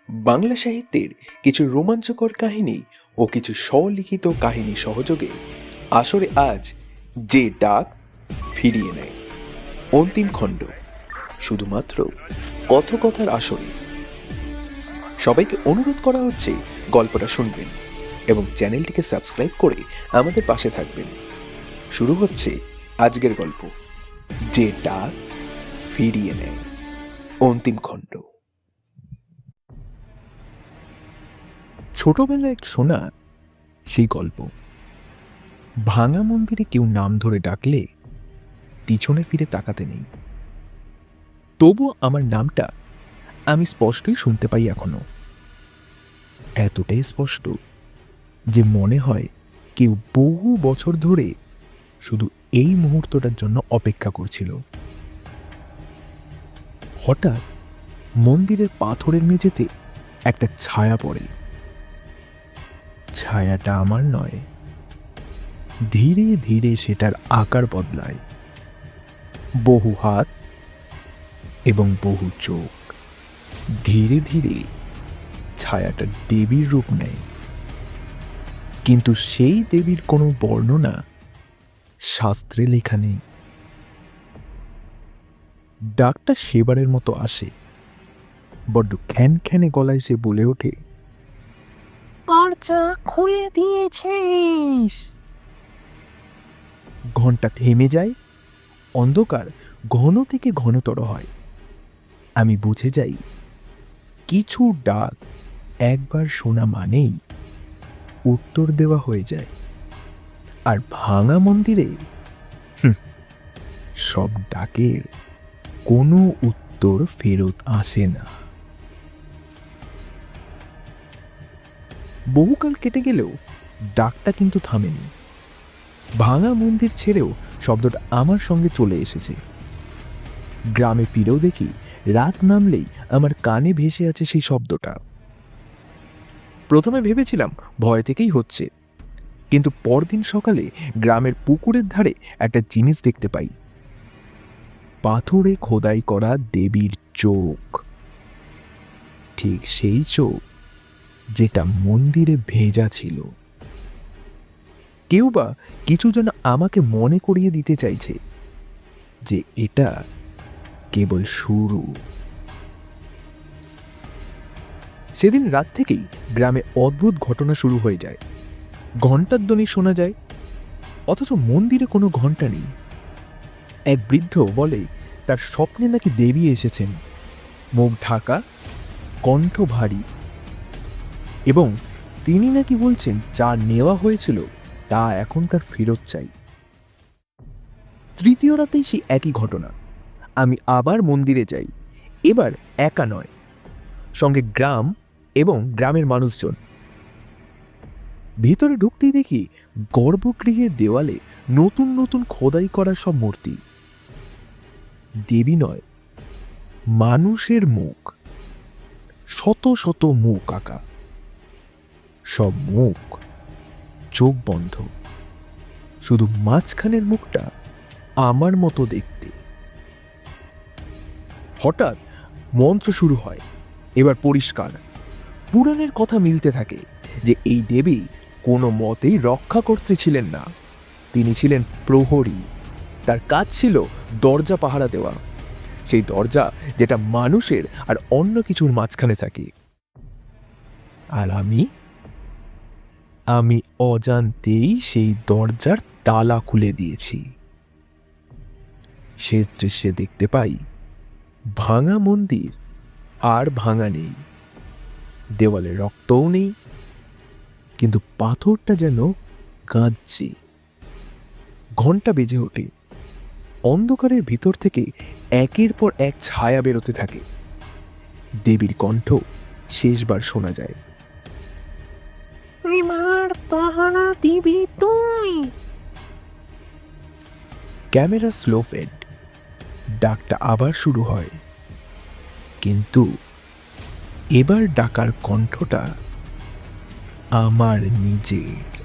বাংলা সাহিত্যের কিছু রোমাঞ্চকর কাহিনী ও কিছু স্বলিখিত কাহিনী সহযোগে আসরে আজ যে ডাক ফিরিয়ে নেয় অন্তিম খণ্ড, শুধুমাত্র কথকথার আসরে। সবাইকে অনুরোধ করা হচ্ছে গল্পটা শুনবেন এবং চ্যানেলটিকে সাবস্ক্রাইব করে আমাদের পাশে থাকবেন। শুরু হচ্ছে আজকের গল্প, যে ডাক ফিরিয়ে নেয় অন্তিম খণ্ড। ছোটবেলায় শোনা সেই গল্প। ভাঙা মন্দিরে কেউ নাম ধরে ডাকলে পিছনে ফিরে তাকাতে নেই। তবু আমার নামটা আমি স্পষ্টই শুনতে পাই এখনো, এতটাই স্পষ্ট যে মনে হয় কেউ বহু বছর ধরে শুধু এই মুহূর্তটার জন্য অপেক্ষা করছিল। হঠাৎ মন্দিরের পাথরের মেঝেতে একটা ছায়া পড়ে। ছায়াটা আমার নয়, ধীরে ধীরে সেটার আকার বদলায়। বহু হাত এবং বহু চোখ। ধীরে ধীরে ছায়াটা দেবীর রূপ নেয়, কিন্তু সেই দেবীর কোনো বর্ণনা শাস্ত্রে লেখা নেই। ডাকটা সেবারের মতো আসে। বড্ড খ্যানখ্যানে গলায় সে বলে ওঠে, দরজা খুলে দিয়েছিস। ঘন্টা থেমে যায়। অন্ধকার ঘন থেকে ঘনতর হয়। আমি বুঝে যাই কিছু ডাক একবার শোনা মানেই উত্তর দেওয়া হয়ে যায়। আর ভাঙা মন্দিরে সব ডাকের কোনো উত্তর ফেরত আসে না। বহুকাল কেটে গেলেও ডাকটা কিন্তু থামেনি। ভাঙা মন্দির ছেড়েও শব্দটা আমার সঙ্গে চলে এসেছে। গ্রামে ফিরেও দেখি রাত নামলেই আমার কানে ভেসে আছে সেই শব্দটা। প্রথমে ভেবেছিলাম ভয় থেকেই হচ্ছে, কিন্তু পরদিন সকালে গ্রামের পুকুরের ধারে একটা জিনিস দেখতে পাই। পাথরে খোদাই করা দেবীর চোখ, ঠিক সেই চোখ যেটা মন্দিরে ভেজা ছিল। কেউ বা কিছু যেন আমাকে মনে করিয়ে দিতে চাইছে যে এটা কেবল শুরু। সেদিন রাত থেকেই গ্রামে অদ্ভুত ঘটনা শুরু হয়ে যায়। ঘণ্টার ধ্বনি শোনা যায়, অথচ মন্দিরে কোনো ঘণ্টা নেই। এক বৃদ্ধ বলে তার স্বপ্নে নাকি দেবী এসেছেন, মুখ ঢাকা, কণ্ঠ ভারী, এবং তিনি নাকি বলছেন যা নেওয়া হয়েছিল তা এখন তার ফেরত চাই। তৃতীয় রাতেই সেই একই ঘটনা। আমি আবার মন্দিরে যাই, এবার একা নয়, সঙ্গে গ্রাম এবং গ্রামের মানুষজন। ভিতরে ঢুকতেই দেখি গর্ভগৃহের দেওয়ালে নতুন নতুন খোদাই করা সব মূর্তি। দেবী নয়, মানুষের মুখ, শত শত মুখ আঁকা। সব মুখ চোখ বন্ধ, শুধু মাঝখানের মুখটা আমার মতো দেখতে। হঠাৎ মন্ত্র শুরু হয়। এবার পরিষ্কার পুরাণের কথা মিলতে থাকে যে এই দেবী কোনো মতেই রক্ষা করতে ছিলেন না। তিনি ছিলেন প্রহরী। তার কাজ ছিল দরজা পাহারা দেওয়া, সেই দরজা যেটা মানুষের আর অন্য কিছুর মাঝখানে থাকে। আর আমি অজান্তেই সেই দরজার তালা খুলে দিয়েছি। শেষ দৃশ্যে দেখতে পাই ভাঙা মন্দির আর ভাঙা নেই, দেওয়ালে রক্তও নেই, কিন্তু পাথরটা যেন কাঁদছে। ঘন্টা বেজে ওঠে। অন্ধকারের ভিতর থেকে একের পর এক ছায়া বেরোতে থাকে। দেবীর কণ্ঠ শেষবার শোনা যায়, এবার পাহারা দিবি তুই। Camera slow fade. ডাকটা আবার শুরু হয়, কিন্তু এবার ডাকার কণ্ঠটা আমার নিজের।